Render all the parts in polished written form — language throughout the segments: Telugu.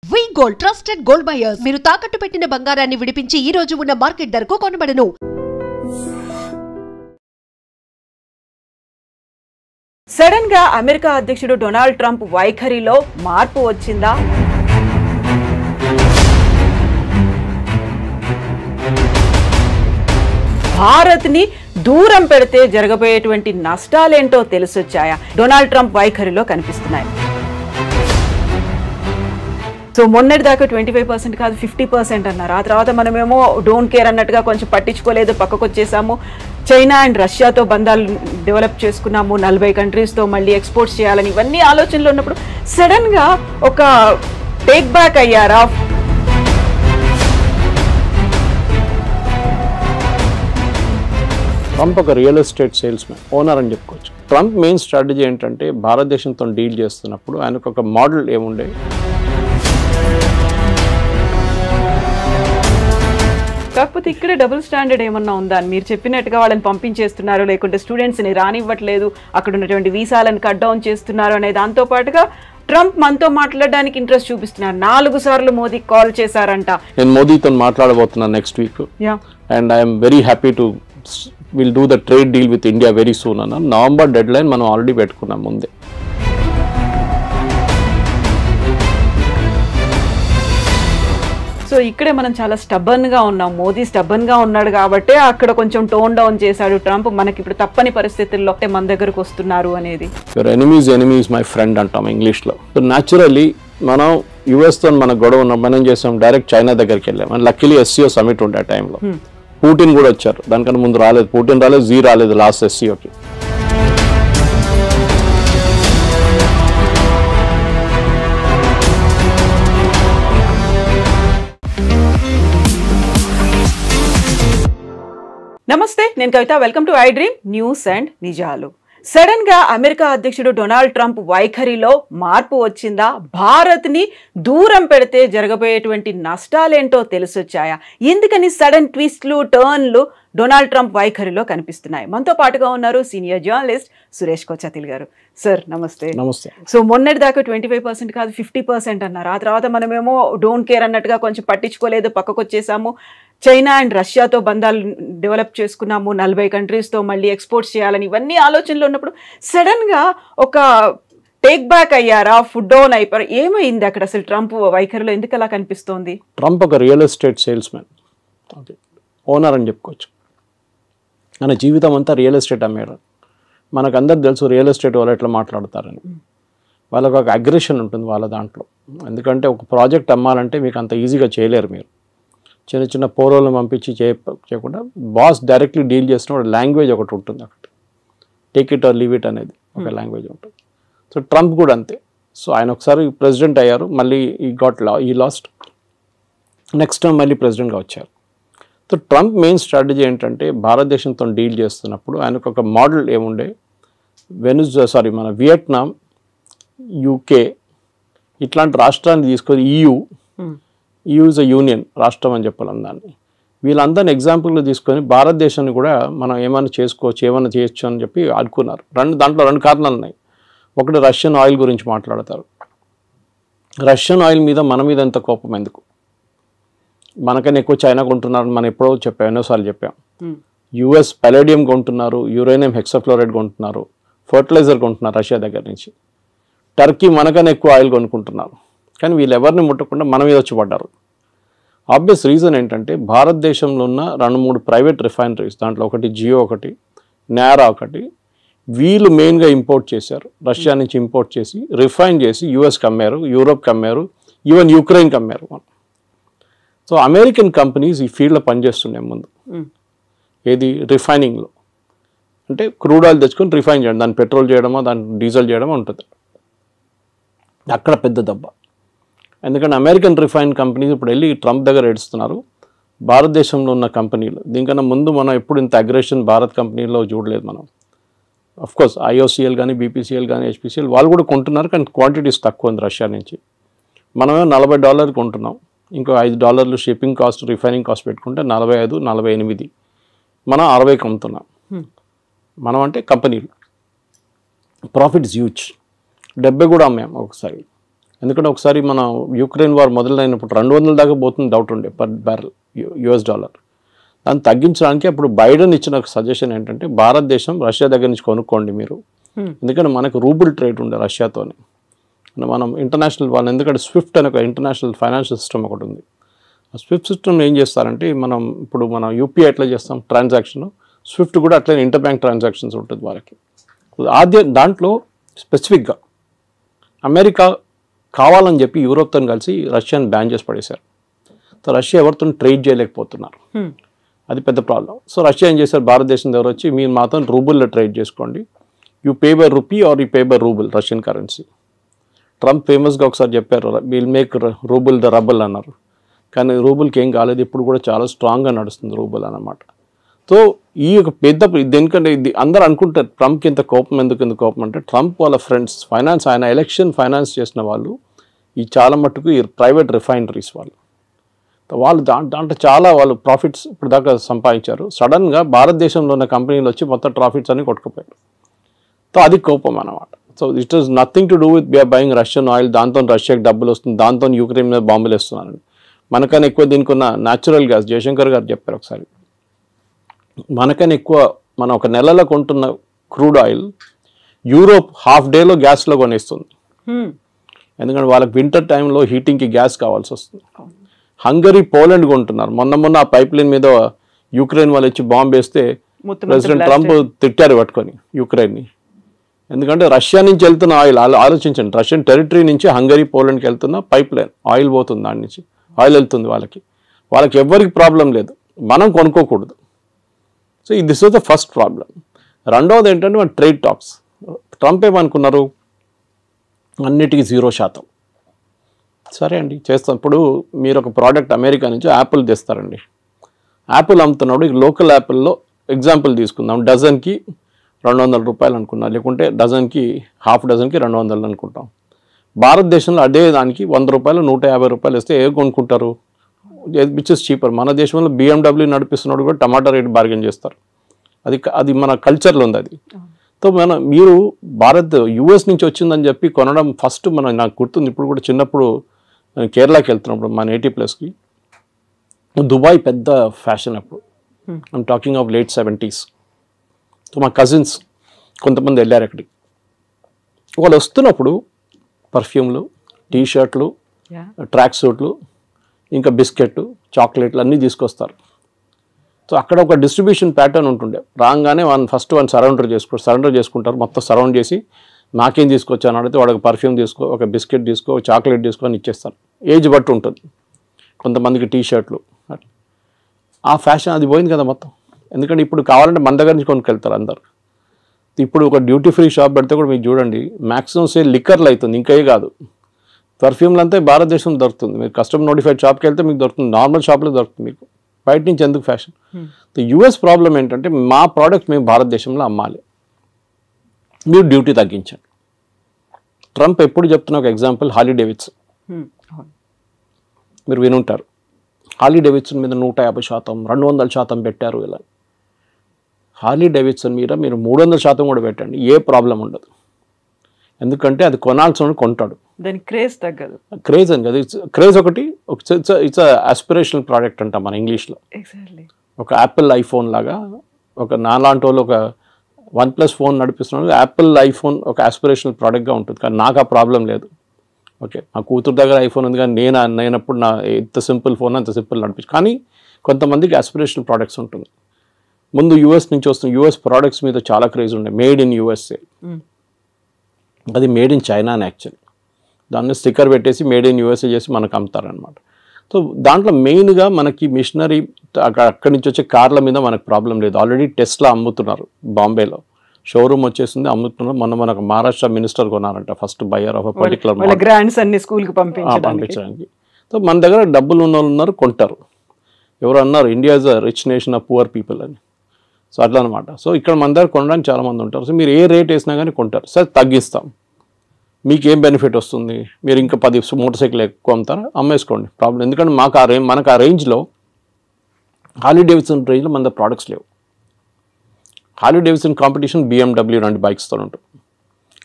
వి గోల్డ్ ట్రస్టెడ్ గోల్డ్ బయర్స్ మీరు తాకట్టు పెట్టిన బంగారాన్ని విడిపించి ఈ రోజు ఉన్న మార్కెట్ ధరకు కొనబడను. సడన్ గా అమెరికా అధ్యక్షుడు డొనాల్డ్ ట్రంప్ వైఖరిలో మార్పు వచ్చిందా? భారత్ ని దూరం పెడితే జరగబోయేటువంటి నష్టాలేంటో తెలిసొచ్చాయా? డొనాల్డ్ ట్రంప్ వైఖరిలో కనిపిస్తున్నాయి. సో మొన్నటి దాకా 25% కాదు 50% అన్నారు. ఆ తర్వాత మనమేమో డోంట్ కేర్ అన్నట్టుగా కొంచెం పట్టించుకోలేదు, పక్కకు వచ్చేసాము. చైనా అండ్ రష్యాతో బంధాలు డెవలప్ చేసుకున్నాము, 40 కంట్రీస్తో మళ్ళీ ఎక్స్పోర్ట్స్ చేయాలని ఇవన్నీ ఆలోచనలు ఉన్నప్పుడు సడన్గా ఒక టేక్ బ్యాక్ అయ్యారా? ట్రంప్ ఒక రియల్ ఎస్టేట్ సేల్స్మెన్, ఓనర్ అని చెప్పుకోవచ్చు. ట్రంప్ మెయిన్ స్ట్రాటజీ ఏంటంటే భారతదేశంతో డీల్ చేస్తున్నప్పుడు ఆయనకు ఒక మోడల్ ఏముండే, కాకపోతే ఇక్కడ డబుల్ స్టాండర్డ్ ఏమన్నా ఉందా? మీరు చెప్పినట్టుగా వాళ్ళని పంపించేస్తున్నారు, లేకుంటే స్టూడెంట్స్ని రానివ్వట్లేదు, అక్కడ ఉన్నటువంటి వీసాలను కట్ డౌన్ చేస్తున్నారు అనే దాంతో పాటుగా ట్రంప్ మనతో మాట్లాడడానికి ఇంట్రెస్ట్ చూపిస్తున్నారు. 4 సార్లు మోదీ కాల్ చేశారంట. నేను మోదీతో మాట్లాడబోతున్నాను next week, and I'm very happy to will do the trade deal with India very soon అన్న. నవంబర్ డెడ్ లైన్ మనం ఆల్రెడీ పెట్టుకున్నాం ముందే. సో ఇక్కడే మనం చాలా స్టబ్బన్గా ఉన్నాం. మోదీ స్టబ్బన్గా ఉన్నాడు కాబట్టి అక్కడ కొంచెం టోన్ డౌన్ చేశాడు ట్రంప్. మనకి ఇప్పుడు తప్పని పరిస్థితుల్లో మన దగ్గరకు వస్తున్నారు అనేది. యువర్ ఎనిమీస్ మై ఫ్రెండ్ అంటాం ఇంగ్లీష్లో. సో న్యాచురల్లీ మనం యుఎస్తో మన గొడవ ఉన్నాం, మనం చేసాం డైరెక్ట్ చైనా దగ్గరికి వెళ్ళాం. అండ్ లక్కీలీ ఎస్సీఓ సమిట్ ఉండే ఆ టైంలో పుటిన్ కూడా వచ్చారు. దానికన్నా ముందు రాలేదు, పుటిన్ రాలేదు, జీ రాలేదు లాస్ట్ ఎస్సీఓకి. నమస్తే, నేను కవిత. Welcome to iDream news and నిజాలు. సడన్ గా అమెరికా అధ్యక్షుడు డొనాల్డ్ ట్రంప్ వైఖరిలో మార్పు వచ్చిందా? భారత్ ని దూరం పెడితే జరగబోయేటువంటి నష్టాలేంటో తెలిసొచ్చాయా? ఎందుకని సడన్ ట్విస్ట్లు, టర్న్లు డొనాల్డ్ ట్రంప్ వైఖరిలో కనిపిస్తున్నాయి? మనతో పాటుగా ఉన్నారు సీనియర్ జర్నలిస్ట్ సురేష్ కొచ్చతిల్ గారు. సార్ నమస్తే. నమస్తే. సో మొన్నటి దాకా 25% కాదు 50% అన్నారు. ఆ తర్వాత మనమేమో డోంట్ కేర్ అన్నట్టుగా కొంచెం పట్టించుకోలేదు, పక్కకు వచ్చేసాము. చైనా అండ్ రష్యాతో బంధాలు డెవలప్ చేసుకున్నాము, 40 కంట్రీస్తో మళ్ళీ ఎక్స్పోర్ట్స్ చేయాలని ఇవన్నీ ఆలోచనలు ఉన్నప్పుడు సడన్గా ఒక టేక్ బ్యాక్ అయ్యారా? ఫుడ్ డౌన్ అయిపోయారు? ఏమైంది అక్కడ అసలు ట్రంప్ వైఖరిలో? ఎందుకు అలా కనిపిస్తోంది? ట్రంప్ ఒక రియల్ ఎస్టేట్ సేల్స్మెన్, ఓనర్ అని చెప్పుకోవచ్చు. మన జీవితం అంతా రియల్ ఎస్టేట్ అమ్మేయడం. మనకు అందరికి తెలుసు రియల్ ఎస్టేట్ వాళ్ళు ఎట్లా మాట్లాడతారని. వాళ్ళకు ఒక అగ్రెషన్ ఉంటుంది వాళ్ళ దాంట్లో. ఎందుకంటే ఒక ప్రాజెక్ట్ అమ్మాలంటే మీకు అంత ఈజీగా చేయలేరు. మీరు చిన్న చిన్న పోరోలను పంపించి చేయకుండా బాస్ డైరెక్ట్లీ డీల్ చేసిన లాంగ్వేజ్ ఒకటి ఉంటుంది. అక్కడ take it or leave it అనేది ఒక లాంగ్వేజ్ ఉంటుంది. సో ట్రంప్ కూడా అంతే. సో ఆయన ఒకసారి ప్రెసిడెంట్ అయ్యారు, మళ్ళీ ఈ లాస్ట్ నెక్స్ట్ టైం మళ్ళీ ప్రెసిడెంట్గా వచ్చారు. సో ట్రంప్ మెయిన్ స్ట్రాటజీ ఏంటంటే భారతదేశంతో డీల్ చేస్తున్నప్పుడు ఆయనకు ఒక మోడల్ ఏముండే, మన వియట్నాం, యూకే ఇట్లాంటి రాష్ట్రాన్ని తీసుకొని EU ఇస్ అ యూనియన్ రాష్ట్రం అని చెప్పాలి దాన్ని. వీళ్ళందరినీ ఎగ్జాంపుల్గా తీసుకొని భారతదేశాన్ని కూడా మనం ఏమైనా చేసుకోవచ్చు, ఏమైనా చేయొచ్చు అని చెప్పి అనుకున్నారు. దాంట్లో 2 కారణాలు ఉన్నాయి. ఒకటి, రష్యన్ ఆయిల్ గురించి మాట్లాడతారు. రష్యన్ ఆయిల్ మీద మన మీద ఎంత కోపం ఎందుకు? మనకైనా ఎక్కువ చైనా కొంటున్నారు, మనం ఎప్పుడో చెప్పాం, ఎన్నోసార్లు చెప్పాం. US పలేడియం కొంటున్నారు, యురేనియం హెక్సాఫ్లోరైడ్ కొంటున్నారు, ఫర్టిలైజర్ కొంటున్నారు రష్యా దగ్గర నుంచి. టర్కీ మనకైనా ఎక్కువ ఆయిల్ కొనుక్కుంటున్నారు. కానీ వీళ్ళు ఎవరిని ముట్టకుండా మన మీద వచ్చి పడ్డారు. ఆబ్వియస్ రీజన్ ఏంటంటే భారతదేశంలో ఉన్న 2-3 ప్రైవేట్ రిఫైనరీస్, దాంట్లో ఒకటి జియో, ఒకటి నారా, ఒకటి వీళ్ళు మెయిన్గా ఇంపోర్ట్ చేశారు. రష్యా నుంచి ఇంపోర్ట్ చేసి రిఫైన్ చేసి యూఎస్కి అమ్మారు, యూరోప్కి అమ్మారు, ఈవెన్ యుక్రెయిన్కి అమ్మారు. సో అమెరికన్ కంపెనీస్ ఈ ఫీల్డ్లో పనిచేస్తున్నాయి ముందు. ఏది? రిఫైనింగ్లో. అంటే క్రూడ్ ఆయిల్ తెచ్చుకొని రిఫైన్ చేయడం, దాన్ని పెట్రోల్ చేయడమో దాన్ని డీజిల్ చేయడమో ఉంటుంది. అక్కడ పెద్ద దెబ్బ. ఎందుకంటే అమెరికన్ రిఫైన్ కంపెనీస్ ఇప్పుడు వెళ్ళి ట్రంప్ దగ్గర ఏడుస్తున్నారు. భారతదేశంలో ఉన్న కంపెనీలు దీనికన్నా ముందు మనం ఎప్పుడు ఇంత అగ్రెషన్ భారత్ కంపెనీలో చూడలేదు మనం. అఫ్కోర్స్ IOCL కానీ, BPCL కానీ, HPCL వాళ్ళు కూడా కొంటున్నారు, కానీ క్వాంటిటీస్ తక్కువ ఉంది రష్యా నుంచి. మనమే $40 కొంటున్నాం, ఇంకో $5 షిప్పింగ్ కాస్ట్, రిఫైనింగ్ కాస్ట్ పెట్టుకుంటే 45, 48 మనం 60కి అమ్ముతున్నాం. మనం అంటే కంపెనీలు ప్రాఫిట్స్ హ్యూజ్. 70 కూడా అమ్మాం ఒకసారి. ఎందుకంటే ఒకసారి మన యుక్రెయిన్ వార్ మొదలైనప్పుడు 200 దాకా పోతుంది డౌట్ ఉండే పర్ బ్యారెల్ US డాలర్. దాన్ని తగ్గించడానికి అప్పుడు బైడెన్ ఇచ్చిన ఒక సజెషన్ ఏంటంటే భారతదేశం రష్యా దగ్గర నుంచి కొనుక్కోండి మీరు, ఎందుకంటే మనకు రూబుల్ ట్రేడ్ ఉండే రష్యాతోనే. మనం ఇంటర్నేషనల్ వాళ్ళు ఎందుకంటే స్విఫ్ట్ అనే ఒక ఇంటర్నేషనల్ ఫైనాన్షియల్ సిస్టమ్ ఒకటి ఉంది. ఆ స్విఫ్ట్ సిస్టమ్ ఏం చేస్తారంటే ఇప్పుడు మనం యూపీఐ ఎట్లా చేస్తాం ట్రాన్సాక్షన్, స్విఫ్ట్ కూడా అట్లనే ఇంటర్ బ్యాంక్ ట్రాన్సాక్షన్స్ ఉంటుంది వాళ్ళకి. దాంట్లో స్పెసిఫిక్గా అమెరికా కావాలని చెప్పి యూరోప్తో కలిసి రష్యాని బ్యాన్ చేసి పడేశారు. సో రష్యా ఎవరితో ట్రేడ్ చేయలేకపోతున్నారు, అది పెద్ద ప్రాబ్లం. సో రష్యా ఏం చేశారు, భారతదేశం దగ్గర వచ్చి మీరు మాత్రం రూబుల్లో ట్రేడ్ చేసుకోండి, you pay by rupee are you pay by rouble Russian currency. Trump ఫేమస్గా ఒకసారి చెప్పారు will make rouble the rubble అన్నారు, కానీ రూబుల్కి ఏం కాలేదు, ఇప్పుడు కూడా చాలా స్ట్రాంగ్గా నడుస్తుంది రూబుల్ అన్నమాట. సో ఈ ఒక పెద్ద దేనికంటే ఇది అందరూ అనుకుంటారు ట్రంప్కి ఇంత కోపం ఎందుకు కోపం అంటే ట్రంప్ వాళ్ళ ఫ్రెండ్స్ ఫైనాన్స్ ఆయన ఎలక్షన్ ఫైనాన్స్ చేసిన వాళ్ళు ఈ చాలా మట్టుకు ఈ ప్రైవేట్ రిఫైనరీస్ వాళ్ళు దాంట్లో చాలా వాళ్ళు ప్రాఫిట్స్ ఇప్పుడు దాకా సంపాదించారు. సడన్గా భారతదేశంలో ఉన్న కంపెనీలు వచ్చి మొత్తం ప్రాఫిట్స్ అన్ని కొట్టుకుపోయారు. సో అది కోపం అన్నమాట. So it is nothing to do with BR buying Russian oil, దాంతో రష్యాకి డబ్బులు వస్తుంది, దాంతో యుక్రెయిన్ మీద బాంబులు వేస్తున్నారని. మనకన్నా ఎక్కువ దీనికి ఉన్న న్యాచురల్ గ్యాస్ జయశంకర్ గారు చెప్పారు ఒకసారి, మనకన్నా ఎక్కువ మనం ఒక నెలలో కొంటున్న క్రూడ్ ఆయిల్ యూరోప్ హాఫ్ డేలో గ్యాస్లో కొనేస్తుంది. ఎందుకంటే వాళ్ళకి వింటర్ టైంలో హీటింగ్కి గ్యాస్ కావాల్సి వస్తుంది. హంగరీ పోలాండ్ కొంటున్నారు. మొన్న ఆ పైప్ లైన్ మీద యుక్రెయిన్ వాళ్ళు వచ్చి బాంబు వేస్తే ప్రెసిడెంట్ ట్రంప్ తిట్టారు పట్టుకొని యుక్రెయిన్ని. ఎందుకంటే రష్యా నుంచి వెళ్తున్న ఆయిల్ ఆలోచించండి, రష్యన్ టెరిటరీ నుంచి హంగరీ పోలాండ్కి వెళ్తున్న పైప్ లైన్ ఆయిల్ పోతుంది, దాని నుంచి ఆయిల్ వెళ్తుంది వాళ్ళకి ఎవరికి ప్రాబ్లం లేదు, మనం కొనుక్కోకూడదు. So this was the first problem. రెండవది ఏంటంటే మన ట్రేడ్ టాక్స్. ట్రంప్ ఏమనుకున్నారు, అన్నిటికీ 0%. సరే అండి చేస్తాం. ఇప్పుడు మీరు ఒక ప్రోడక్ట్ అమెరికా నుంచి యాపిల్ తెస్తారండి, యాపిల్ అమ్ముతున్నాడు, లోకల్ యాపిల్లో ఎగ్జాంపుల్ తీసుకుందాం, డజన్కి 200 రూపాయలు అనుకున్నాం, లేకుంటే డజన్కి హాఫ్ డజన్కి 200 అనుకుంటాం. భారతదేశంలో అదే దానికి 100 రూపాయలు 150 రూపాయలు ఇస్తే ఏ కొనుక్కుంటారు, విచ్ ఇస్ చీపర్. మన దేశంలో BMW నడిపిస్తున్నాడు కూడా టమాటా రేట్ బార్గెన్ చేస్తారు, అది మన కల్చర్లో ఉంది అది. సో మీరు US నుంచి వచ్చిందని చెప్పి కొనడం ఫస్ట్ నాకు గుర్తుంది, ఇప్పుడు కూడా చిన్నప్పుడు కేరళకి వెళ్తున్నప్పుడు మా 80+కి దుబాయ్ పెద్ద ఫ్యాషన్ అప్పుడు, I'm talking of late 70s. So మా కజిన్స్ కొంతమంది వెళ్ళారు అక్కడికి. వాళ్ళు వస్తున్నప్పుడు పర్ఫ్యూమ్లు, టీషర్ట్లు, ట్రాక్ సూట్లు, ఇంకా బిస్కెట్, చాక్లెట్లు అన్నీ తీసుకొస్తారు. సో అక్కడ ఒక డిస్ట్రిబ్యూషన్ ప్యాటర్న్ ఉంటుండే, రాగానే ఫస్ట్ సరౌండర్ చేసుకుంటారు, మొత్తం సరౌండ్ చేసి నాకేం తీసుకొచ్చాను అడిగితే వాడు ఒక పర్ఫ్యూమ్ తీసుకో, ఒక బిస్కెట్ తీసుకో, ఒక చాక్లెట్ తీసుకో అని ఇచ్చేస్తారు. ఏజ్ బట్టి ఉంటుంది, కొంతమందికి టీషర్ట్లు. ఆ ఫ్యాషన్ అది పోయింది కదా మొత్తం. ఎందుకంటే ఇప్పుడు కావాలంటే మన దగ్గర నుంచి కొనుక్కెళ్తారు అందరు. ఇప్పుడు ఒక డ్యూటీ ఫ్రీ షాప్ పెడితే కూడా మీకు చూడండి మ్యాక్సిమం సేల్ లిక్కర్లు అవుతుంది, ఇంకే కాదు. పర్ఫ్యూమ్లు అంతా భారతదేశం దొరుకుతుంది, మీరు కస్టమర్ నోటిఫైడ్ షాప్కి వెళ్తే మీకు దొరుకుతుంది, నార్మల్ షాప్లో దొరుకుతుంది, మీకు బయట నుంచి ఎందుకు ఫ్యాషన్. US ప్రాబ్లం ఏంటంటే మా ప్రోడక్ట్ మేము భారతదేశంలో అమ్మాలి, మీరు డ్యూటీ తగ్గించండి. ట్రంప్ ఎప్పుడు చెప్తున్న ఒక ఎగ్జాంపుల్ హార్లీ డేవిడ్సన్, మీరు వినుంటారు. హార్లీ డేవిడ్సన్ మీద 150%, 200% పెట్టారు. ఇలా హార్లీ డేవిడ్సన్ మీద మీరు 300% కూడా పెట్టండి, ఏ ప్రాబ్లం ఉండదు. ఎందుకంటే అది కొనాల్సిన కొంటాడు, దాని క్రేజ్ తగ్గదు. క్రేజ్ అని కదా, క్రేజ్ ఒకటి, ఇట్స్ ఆస్పిరేషనల్ ప్రోడక్ట్ అంటాం మన ఇంగ్లీష్లో. ఒక యాపిల్ ఐఫోన్ లాగా, ఒక నాలాంటి వాళ్ళు ఒక OnePlus ఫోన్ నడిపిస్తున్నాడు, యాపిల్ ఐఫోన్ ఒక ఆస్పిరేషనల్ ప్రోడక్ట్గా ఉంటుంది. కానీ నాకు ఆ ప్రాబ్లం లేదు. ఓకే, మా కూతురు దగ్గర ఐఫోన్ ఉంది, కానీ నేనప్పుడు ఎంత సింపుల్ ఫోన్ అంత సింపుల్ నడిపించు. కానీ కొంతమందికి ఆస్పిరేషనల్ ప్రోడక్ట్స్ ఉంటుంది. ముందు US నుంచి వస్తుంది, US ప్రోడక్ట్స్ మీద చాలా క్రేజ్ ఉండే, మేడ్ ఇన్ USA. అది మేడ్ ఇన్ చైనా అని యాక్చువల్లీ, దాన్ని స్టిక్కర్ పెట్టేసి మేడ్ ఇన్ USA చేసి మనకు అమ్ముతారనమాట. సో దాంట్లో మెయిన్గా మనకి మిషనరీ అక్కడి నుంచి వచ్చే కార్ల మీద మనకు ప్రాబ్లం లేదు. ఆల్రెడీ టెస్లా అమ్ముతున్నారు, బాంబేలో షోరూమ్ వచ్చేసింది, అమ్ముతున్నారు. మనకు మహారాష్ట్ర మినిస్టర్ కొన్నారంట first buyer of particular brands అన్ని స్కూల్కి పంపించడానికి. సో మన దగ్గర డబ్బులు ఉన్న వాళ్ళు ఉన్నారు, కొంటారు. ఎవరు అన్నారు India is a rich nation of poor people అని. సో అట్లా అనమాట. సో ఇక్కడ మన దగ్గర కొనడానికి చాలామంది ఉంటారు. సో మీరు ఏ రేట్ వేసినా కానీ కొంటారు. సార్ తగ్గిస్తాం, మీకు ఏం బెనిఫిట్ వస్తుంది, మీరు ఇంకా 10 మోటార్ సైకిల్ ఎక్కువ అమ్ముతారా, అమ్మేసుకోండి, ప్రాబ్లం. ఎందుకంటే మనకు ఆ రేంజ్లో హార్లీ డేవిడ్సన్ రేంజ్లో మన దగ్గర ప్రోడక్ట్స్ లేవు. హార్లీ డేవిడ్సన్ కాంపిటీషన్ BMW లాంటి బైక్స్తో ఉంటుంది,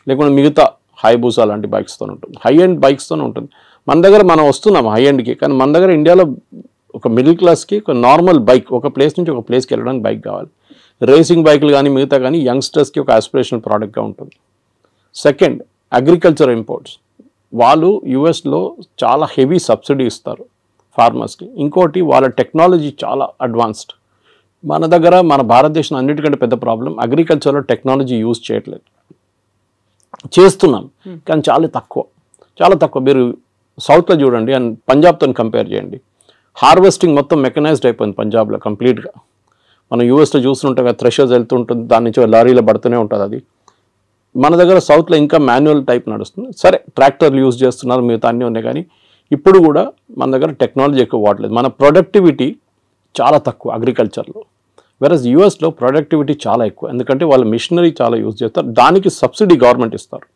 లేకుంటే మిగతా హైబూసా లాంటి బైక్స్తో ఉంటుంది, హై ఎండ్ బైక్స్తో ఉంటుంది. మన దగ్గర మనం వస్తున్నాం హై ఎండ్కి, కానీ మన దగ్గర ఇండియాలో ఒక మిడిల్ క్లాస్కి ఒక నార్మల్ బైక్, ఒక ప్లేస్ నుంచి ఒక ప్లేస్కి వెళ్ళడానికి బైక్ కావాలి. రేసింగ్ బైకులు కానీ మిగతా కానీ యంగ్స్టర్స్కి ఒక ఆస్పిరేషనల్ ప్రోడక్ట్గా ఉంటుంది. Second, agriculture imports. వాళ్ళు యుఎస్లో చాలా హెవీ సబ్సిడీ ఇస్తారు ఫార్మర్స్కి. ఇంకోటి వాళ్ళ టెక్నాలజీ చాలా అడ్వాన్స్డ్. మన దగ్గర మన భారతదేశం అన్నిటికంటే పెద్ద ప్రాబ్లం అగ్రికల్చర్లో టెక్నాలజీ యూజ్ చేయట్లేదు. చేస్తున్నాం కానీ చాలా తక్కువ. మీరు సౌత్లో చూడండి అండ్ పంజాబ్తో కంపేర్ చేయండి. హార్వెస్టింగ్ మొత్తం మెకనైజ్డ్ అయిపోయింది పంజాబ్లో కంప్లీట్గా. మనం యూఎస్లో చూస్తుంటాం కదా, థ్రెషర్స్ వెళ్తుంటుంది, దాని నుంచి లారీలో పడుతూనే ఉంటుంది అది. మన దగ్గర సౌత్లో ఇంకా మాన్యువల్ టైప్ నడుస్తుంది. సరే ట్రాక్టర్లు యూజ్ చేస్తున్నారు, మిగతా అన్నీ ఉన్నాయి, కానీ ఇప్పుడు కూడా మన దగ్గర టెక్నాలజీ ఎక్కువ వాడలేదు. మన ప్రొడక్టివిటీ చాలా తక్కువ అగ్రికల్చర్లో. వెరస్ యూఎస్లో ప్రొడక్టివిటీ చాలా ఎక్కువ, ఎందుకంటే వాళ్ళు మిషనరీ చాలా యూజ్ చేస్తారు, దానికి సబ్సిడీ గవర్నమెంట్ ఇస్తారు.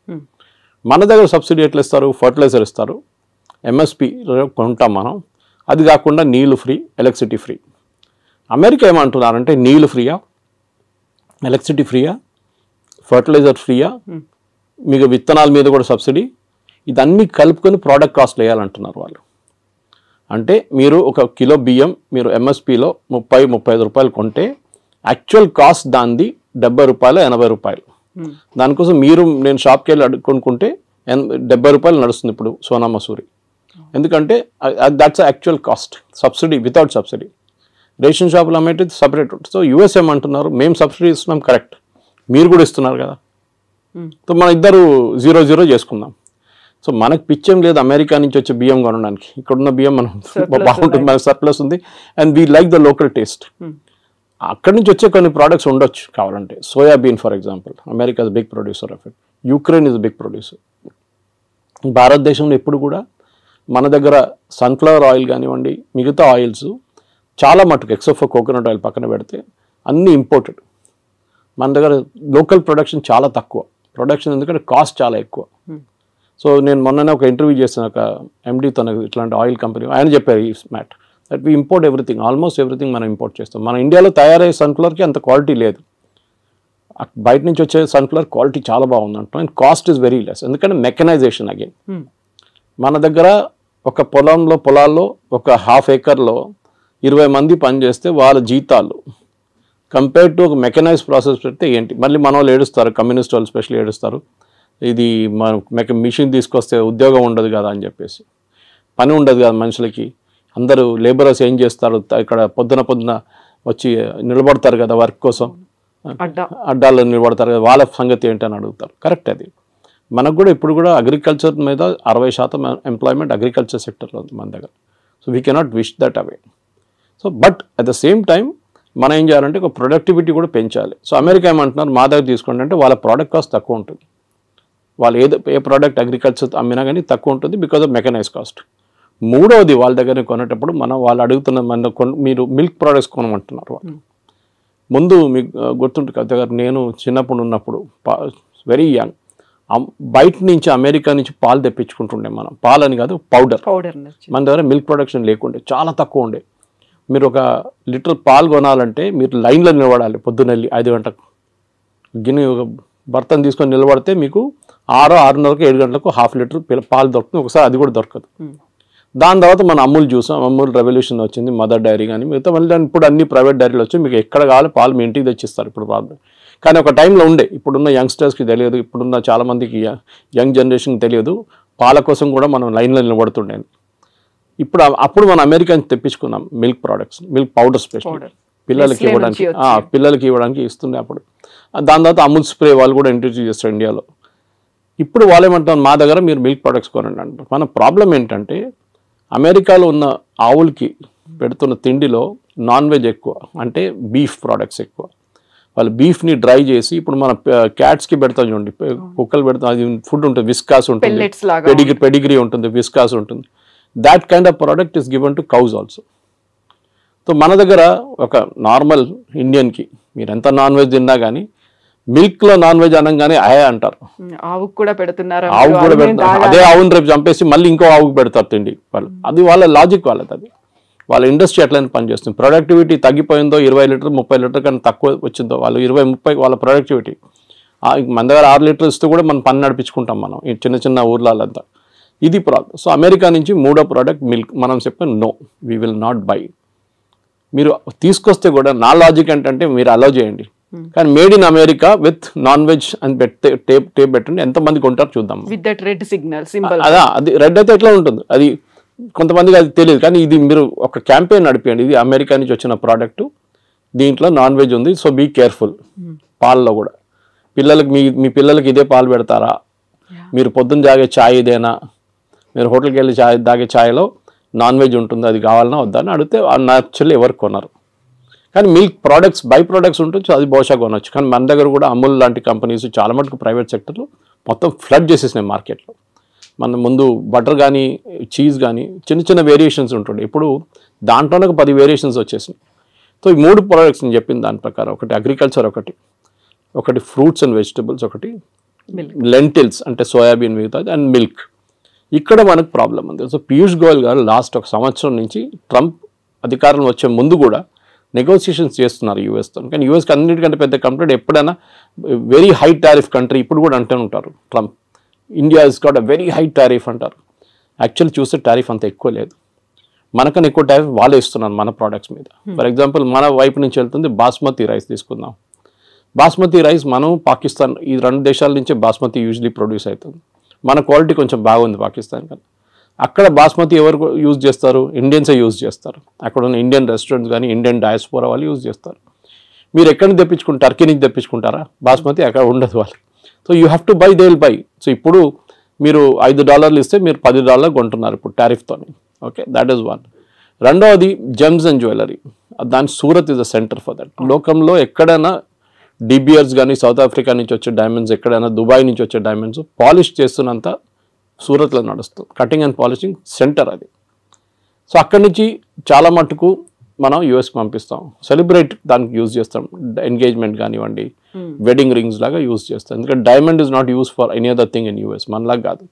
మన దగ్గర సబ్సిడీ ఎట్లా ఇస్తారు? ఫర్టిలైజర్ ఇస్తారు, ఎంఎస్పి కొంటాం మనం, అది కాకుండా నీళ్ళు ఫ్రీ, ఎలక్ట్రిసిటీ ఫ్రీ. అమెరికా ఏమంటున్నారంటే నీళ్ళు ఫ్రీయా, ఎలక్ట్రిసిటీ ఫ్రీయా, ఫర్టిలైజర్ ఫ్రీయా, మీకు విత్తనాల మీద కూడా సబ్సిడీ, ఇదన్నీ కలుపుకొని ప్రోడక్ట్ కాస్ట్లు వేయాలంటున్నారు వాళ్ళు. అంటే మీరు ఒక కిలో బియ్యం మీరు ఎంఎస్పిలో 30-35 రూపాయలు కొంటే యాక్చువల్ కాస్ట్ దానిది 70 రూపాయలు 80 రూపాయలు. దానికోసం నేను షాప్కి వెళ్ళి కొనుక్కుంటే 70 రూపాయలు నడుస్తుంది ఇప్పుడు సోనా మసూరి. ఎందుకంటే that's actual cost, subsidy without subsidy. Ration షాపులు అమ్మేది సపరేట్ ఉంటుంది. సో యూఎస్ ఏమంటున్నారు, మేము సబ్సిడీ ఇస్తున్నాం, కరెక్ట్, మీరు కూడా ఇస్తున్నారు కదా, సో మన ఇద్దరు 0-0 చేసుకుందాం. సో మనకు పిచ్చేం లేదు అమెరికా నుంచి వచ్చే బియ్యం కొనడానికి, ఇక్కడున్న బియ్యం మనం బాగుంటుంది, మనకు సర్ప్లస్ ఉంది, and we like the local taste. అక్కడి నుంచి వచ్చే కొన్ని ప్రోడక్ట్స్ ఉండొచ్చు కావాలంటే. Soybean for example, America is big producer of it, Ukraine is big producer. భారతదేశంలో ఎప్పుడు కూడా మన దగ్గర సన్ఫ్లవర్ ఆయిల్ కానివ్వండి, మిగతా ఆయిల్స్ చాలా మటుకు ఎక్సెప్ట్ ఫర్ కోకోనట్ ఆయిల్ పక్కన పెడితే అన్నీ ఇంపోర్టెడ్. మన దగ్గర లోకల్ ప్రొడక్షన్ చాలా తక్కువ, ప్రొడక్షన్ ఎందుకంటే కాస్ట్ చాలా ఎక్కువ. సో నేను మొన్ననే ఒక ఇంటర్వ్యూ చేసిన ఒక ఎండీతో, ఇట్లాంటి ఆయిల్ కంపెనీ, ఆయన చెప్పారు ఈ మ్యాట్ that we import everything, almost everything మనం ఇంపోర్ట్ చేస్తాం. మన ఇండియాలో తయారయ్యే సన్ఫ్లవర్కి అంత క్వాలిటీ లేదు, బయట నుంచి వచ్చే సన్ఫ్లవర్ క్వాలిటీ చాలా బాగుంది అంటాం, and cost is very less, ఎందుకంటే మెకనైజేషన్ అగైన్. మన దగ్గర ఒక పొలాల్లో ఒక 1/2 acre 20 మంది పనిచేస్తే వాళ్ళ జీతాలు కంపేర్ టు ఒక మెకనైజ్ ప్రాసెస్ పెడితే ఏంటి, మళ్ళీ మన వాళ్ళు ఏడుస్తారు, కమ్యూనిస్ట్ వాళ్ళు స్పెషల్లీ ఏడుస్తారు, ఇది మిషన్ తీసుకొస్తే ఉద్యోగం ఉండదు కదా అని చెప్పేసి. పని ఉండదు కదా మనుషులకి, అందరూ లేబరర్స్ ఏం చేస్తారు, ఇక్కడ పొద్దున వచ్చి నిలబడతారు కదా వర్క్ కోసం, అడ్డాల్లో నిలబడతారు కదా, వాళ్ళ సంగతి ఏంటని అడుగుతారు. కరెక్ట్, అది మనకు కూడా ఇప్పుడు కూడా అగ్రికల్చర్ మీద 60% ఎంప్లాయ్మెంట్ అగ్రికల్చర్ సెక్టర్లో ఉంది మన దగ్గర. So we cannot wish that away. So but at the same time మనం ఏం చేయాలంటే ఒక ప్రొడక్టివిటీ కూడా పెంచాలి. సో అమెరికా ఏమంటున్నారు, మా దగ్గర తీసుకోండి అంటే వాళ్ళ ప్రోడక్ట్ కాస్ట్ తక్కువ ఉంటుంది, వాళ్ళు ఏ ప్రోడక్ట్ అగ్రికల్చర్ అమ్మినా కానీ తక్కువ ఉంటుంది బికాజ్ ఆఫ్ మెకనైజ్ కాస్ట్. మూడవది, వాళ్ళ దగ్గర కొనేటప్పుడు వాళ్ళు అడుగుతున్న మీరు మిల్క్ ప్రోడక్ట్స్ కొనమంటున్నారు వాళ్ళు. ముందు మీకు గుర్తుంటుంది కదా, నేను చిన్నప్పుడు ఉన్నప్పుడు వెరీ యంగ్, బయట నుంచి అమెరికా నుంచి పాలు తెప్పించుకుంటుండే మనం, పాలని కాదు పౌడర్. మన దగ్గర మిల్క్ ప్రొడక్షన్ లేకుండే, చాలా తక్కువ ఉండే. మీరు 1 లీటర్ పాలు కొనాలంటే మీరు లైన్లో నిలబడాలి, పొద్దున్నెళ్ళి 5 గంటలకు గిన్నె ఒక బర్తన్ తీసుకొని నిలబడితే మీకు 6:30కు 7 గంటలకు 1/2 లీటర్ పాలు దొరుకుతుంది, ఒకసారి అది కూడా దొరకదు. దాని తర్వాత మనం అమూల్ చూసాం, అమూల్ రెవల్యూషన్ వచ్చింది, మదర్ డైరీ కానీ మిగతా మళ్ళీ ఇప్పుడు అన్ని ప్రైవేట్ డైరీలు వచ్చి మీకు ఎక్కడ కావాలి పాలు మీ ఇంటికి తెచ్చిస్తారు ఇప్పుడు ప్రాబ్లం. కానీ ఒక టైంలో ఉండే, ఇప్పుడున్న యంగ్స్టర్స్కి తెలియదు, ఇప్పుడున్న చాలామందికి యంగ్ జనరేషన్కి తెలియదు, పాల కోసం కూడా మనం లైన్లో నిలబడుతుండే. అప్పుడు మనం అమెరికా నుంచి తెప్పించుకున్నాం milk products, milk powder special పిల్లలకి ఇవ్వడానికి ఇస్తుండే అప్పుడు. దాని తర్వాత అమూల్ స్ప్రే వాళ్ళు కూడా ఇంట్రడ్యూస్ చేస్తారు ఇండియాలో. ఇప్పుడు వాళ్ళు ఏమంటారు, మా దగ్గర మీరు మిల్క్ ప్రోడక్ట్స్ కొనండి అంటారు. మన ప్రాబ్లం ఏంటంటే అమెరికాలో ఉన్న ఆవులకి పెడుతున్న తిండిలో నాన్ వెజ్ ఎక్కువ, అంటే బీఫ్ ప్రోడక్ట్స్ ఎక్కువ. వాళ్ళు బీఫ్ని డ్రై చేసి, ఇప్పుడు మన క్యాట్స్కి పెడతాం చూడండి, కుక్కలు పెడతాం, అది ఫుడ్ ఉంటుంది, విస్కాస్ ఉంటుంది, పెడిగ్రీ ఉంటుంది, విస్కాస్ ఉంటుంది. That kind of product is given to cows also. So మన దగ్గర ఒక నార్మల్ ఇండియన్కి మీరు ఎంత నాన్ వెజ్ తిన్నా కానీ మిల్క్లో నాన్ వెజ్ అనగానే అయా అంటారు, ఆవుకు కూడా పెడుతున్నారు, అదే ఆవుని రేపు చంపేసి మళ్ళీ ఇంకో ఆవుకు పెడతారు తిండి వాళ్ళు. అది వాళ్ళ లాజిక్ వాళ్ళది, అది వాళ్ళ ఇండస్ట్రీ అట్లనే పనిచేస్తుంది. ప్రొడక్టివిటీ తగ్గిపోయిందో 20 లీటర్ 30 లీటర్ కన్నా తక్కువ వచ్చిందో, వాళ్ళు 20-30 వాళ్ళ ప్రొడక్టివిటీ. మన దగ్గర 6 లీటర్లు ఇస్తూ కూడా మనం పని నడిపించుకుంటాం మనం ఈ చిన్న చిన్న ఊర్లంతా. ఇది ప్రాబ్లం. సో అమెరికా నుంచి మూడో ప్రోడక్ట్ మిల్క్. మనం చెప్పాం no, we will not buy. మీరు తీసుకొస్తే కూడా నా లాజిక్ ఏంటంటే మీరు అలౌ చేయండి, కానీ made in America with non veg అని టేప్ పెట్టండి. ఎంతమంది కొంటారు చూద్దాం. With that red signal symbol. అదా, అది రెడ్ అయితే ఎట్లా ఉంటుంది, అది కొంతమందికి అది తెలియదు. కానీ ఇది మీరు ఒక క్యాంపెయిన్ నడిపేయండి, ఇది అమెరికా నుంచి వచ్చిన ప్రోడక్ట్, దీంట్లో నాన్ వెజ్ ఉంది, సో బీ కేర్ఫుల్. పాలలో కూడా పిల్లలకి మీ పిల్లలకి ఇదే పాలు పెడతారా, మీరు పొద్దున్న తాగే ఛాయ్ ఇదేనా, మీరు హోటల్కి వెళ్ళి తాగే ఛాయ్లో నాన్ వెజ్ ఉంటుంది, అది కావాలన్నా వద్దా అని అడిగితే న్యాచురల్లీ ఎవరు కొన్నారు. కానీ మిల్క్ ప్రోడక్ట్స్ బై ప్రోడక్ట్స్ ఉంటుంది, అది బహుశా కొనవచ్చు. కానీ మన దగ్గర కూడా అమూల్ లాంటి కంపెనీస్ చాలా మటుకు ప్రైవేట్ సెక్టర్లో మొత్తం ఫ్లడ్ చేసేసినాయి మార్కెట్లో. మన ముందు బటర్ కానీ చీజ్ కానీ చిన్న చిన్న వేరియేషన్స్ ఉంటుండే, ఇప్పుడు దాంట్లోనే ఒక 10 వేరియేషన్స్ వచ్చేసినాయి. సో ఈ 3 ప్రోడక్ట్స్ నేను చెప్పిన దాని ప్రకారం, ఒకటి అగ్రికల్చర్, ఒకటి ఫ్రూట్స్ అండ్ వెజిటబుల్స్, ఒకటి లెంటిల్స్ అంటే సోయాబీన్ మిగతాది, అండ్ మిల్క్. ఇక్కడ మనకు ప్రాబ్లం ఉంది. సో పీయూష్ గోయల్ గారు లాస్ట్ 1 సంవత్సరం నుంచి ట్రంప్ అధికారం వచ్చే ముందు కూడా నెగోసియేషన్స్ చేస్తున్నారు యూఎస్తో. కానీ యూఎస్కి అన్నిటికంటే పెద్ద కంప్లైంట్ ఎప్పుడైనా వెరీ హై టారిఫ్ కంట్రీ, ఇప్పుడు కూడా అంటూ ఉంటారు Trump, India is got a very high tariff అంటారు. యాక్చువల్లీ చూస్తే టారిఫ్ అంత ఎక్కువ లేదు, మనకన్నా ఎక్కువ టారిఫ్ వాళ్ళే ఇస్తున్నారు మన ప్రోడక్ట్స్ మీద. ఫర్ ఎగ్జాంపుల్ మన వైపు నుంచి వెళ్తుంది బాస్మతి రైస్ తీసుకుందాం. బాస్మతి రైస్ మనం పాకిస్తాన్, ఈ 2 దేశాల నుంచే బాస్మతి యూజువలీ ప్రొడ్యూస్ అవుతుంది. మన క్వాలిటీ కొంచెం బాగుంది పాకిస్తాన్ కన్నా. అక్కడ బాస్మతి ఎవరు యూజ్ చేస్తారు, ఇండియన్సే యూజ్ చేస్తారు. అక్కడ ఉన్న ఇండియన్ రెస్టారెంట్స్ కానీ ఇండియన్ డయాస్పోరా వాళ్ళు యూజ్ చేస్తారు. మీరు ఎక్కడి నుంచి తెప్పించుకుంటారు, టర్కీ నుంచి తెప్పించుకుంటారా బాస్మతి, అక్కడ ఉండదు వాళ్ళకి. So you have to buy, they will buy. So ఇప్పుడు మీరు $5 ఇస్తే మీరు $10 కొంటున్నారు ఇప్పుడు టారిఫ్తో. Okay, that is one. రెండవది జెమ్స్ అండ్ జ్యువెలరీ. దాని Surat is a centre for that. లోకంలో ఎక్కడైనా డిబియర్స్ కానీ సౌత్ ఆఫ్రికా నుంచి వచ్చే డైమండ్స్, ఎక్కడైనా దుబాయ్ నుంచి వచ్చే డైమండ్స్ పాలిష్ చేస్తున్నంత సూరత్లో నడుస్తుంది. కటింగ్ అండ్ పాలిషింగ్ సెంటర్ అది. సో అక్కడి నుంచి చాలా మటుకు మనం యూఎస్కి పంపిస్తాం, సెలబ్రేట్ దానికి యూజ్ చేస్తాం, ఎంగేజ్మెంట్ కానివ్వండి, వెడ్డింగ్ రింగ్స్ లాగా యూజ్ చేస్తాం. ఎందుకంటే diamond is not use for any other thing in US, మనలాగా కాదు.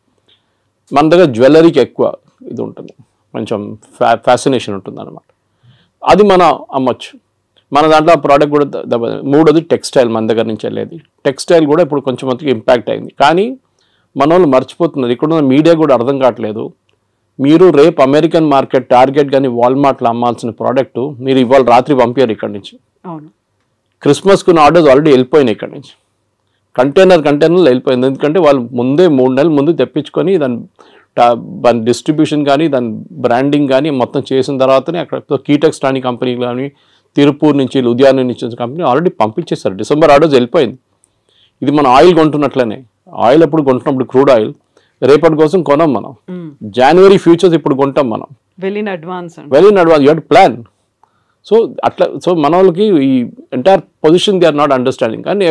మన దగ్గర జ్యువెలరీకి ఎక్కువ ఇది ఉంటుంది, కొంచెం ఫ్యాసినేషన్ ఉంటుంది అనమాట. అది మనం అమ్మొచ్చు. మన దాంట్లో ఆ ప్రోడక్ట్ కూడా మూడోది టెక్స్టైల్, మన దగ్గర నుంచి వెళ్ళేది టెక్స్టైల్ కూడా ఇప్పుడు కొంచెం మందికి ఇంపాక్ట్ అయింది. కానీ మన వాళ్ళు మర్చిపోతున్నారు, ఇక్కడున్న మీడియా కూడా అర్థం కావట్లేదు. మీరు రేపు అమెరికన్ మార్కెట్ టార్గెట్ కానీ వాల్మార్ట్లో అమ్మాల్సిన ప్రోడక్ట్ మీరు ఇవాళ రాత్రి పంపారు ఇక్కడి నుంచి. క్రిస్మస్కున్న ఆర్డర్స్ ఆల్రెడీ వెళ్ళిపోయినాయి ఇక్కడి నుంచి, కంటైనర్లో వెళ్ళిపోయింది. ఎందుకంటే వాళ్ళు ముందే 3 నెలల ముందు తెప్పించుకొని దాని డిస్ట్రిబ్యూషన్ కానీ దాని బ్రాండింగ్ కానీ మొత్తం చేసిన తర్వాతనే అక్కడ కీటెక్స్ లాంటి కంపెనీ కానీ తిరుపూర్ నుంచి లుధియానా నుంచి కంపెనీ ఆల్రెడీ పంపించేస్తారు. డిసెంబర్ ఆర్డర్స్ వెళ్ళిపోయింది. ఇది మనం ఆయిల్ కొంటున్నట్లనే, ఆయిల్ ఎప్పుడు కొంటున్నప్పుడు క్రూడ్ ఆయిల్ రేపటి కోసం కొనం మనం, జనవరి ఫ్యూచర్స్ ఇప్పుడు కొంటాం మనం, well in advance you have to plan. So అట్లా, సో మన వాళ్ళకి ఈ entire position they are not understanding. కానీ